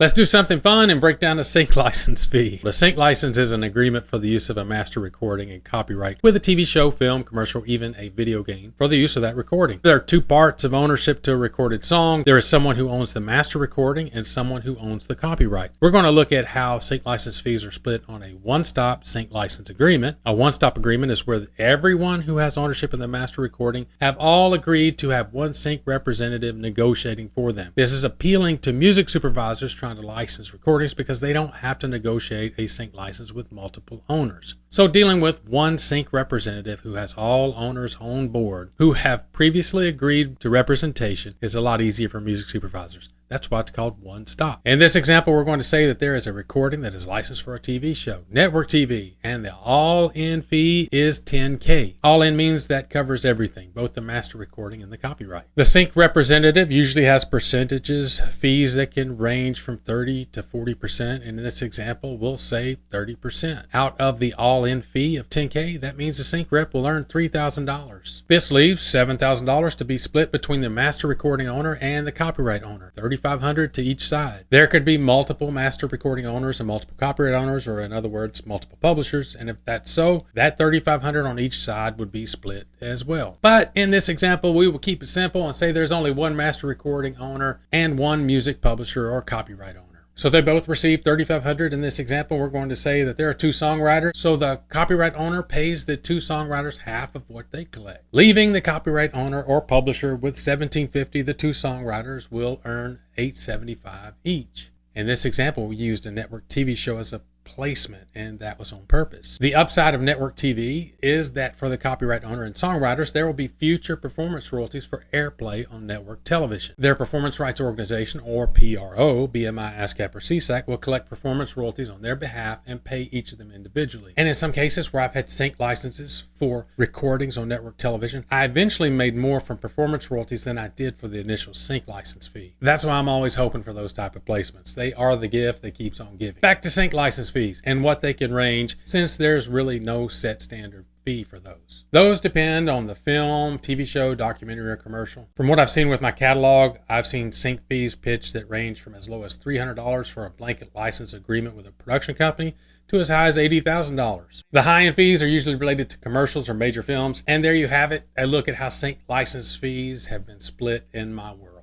Let's do something fun and break down the sync license fee. The sync license is an agreement for the use of a master recording and copyright with a TV show, film, commercial, even a video game for the use of that recording. There are two parts of ownership to a recorded song. There is someone who owns the master recording and someone who owns the copyright. We're going to look at how sync license fees are split on a one-stop sync license agreement. A one-stop agreement is where everyone who has ownership in the master recording have all agreed to have one sync representative negotiating for them. This is appealing to music supervisors trying to license recordings because they don't have to negotiate a sync license with multiple owners. So dealing with one sync representative who has all owners on board who have previously agreed to representation is a lot easier for music supervisors. That's why it's called one stop. In this example, we're going to say that there is a recording that is licensed for a TV show, network TV, and the all-in fee is $10K. All-in means that covers everything, both the master recording and the copyright. The sync representative usually has percentages, fees that can range from 30 to 40%. In this example, we'll say 30%. Out of the all-in fee of $10K, that means the sync rep will earn $3,000. This leaves $7,000 to be split between the master recording owner and the copyright owner. $3,500 to each side. There could be multiple master recording owners and multiple copyright owners, or in other words, multiple publishers. And if that's so, that $3,500 on each side would be split as well. But in this example, we will keep it simple and say there's only one master recording owner and one music publisher or copyright owner. So they both receive $3,500. In this example, we're going to say that there are two songwriters. So the copyright owner pays the two songwriters half of what they collect, leaving the copyright owner or publisher with $1,750. The two songwriters will earn $875 each. In this example, we used a network TV show as a placement, and that was on purpose. The upside of network TV is that for the copyright owner and songwriters, there will be future performance royalties for airplay on network television. Their performance rights organization, or PRO, BMI, ASCAP, or CSAC, will collect performance royalties on their behalf and pay each of them individually. And in some cases where I've had sync licenses for recordings on network television, I eventually made more from performance royalties than I did for the initial sync license fee. That's why I'm always hoping for those type of placements. They are the gift that keeps on giving. Back to sync license fees and what they can range, since there's really no set standard fee for those. Those depend on the film, TV show, documentary, or commercial. From what I've seen with my catalog, I've seen sync fees pitched that range from as low as $300 for a blanket license agreement with a production company to as high as $80,000. The high-end fees are usually related to commercials or major films, and there you have it, a look at how sync license fees have been split in my world.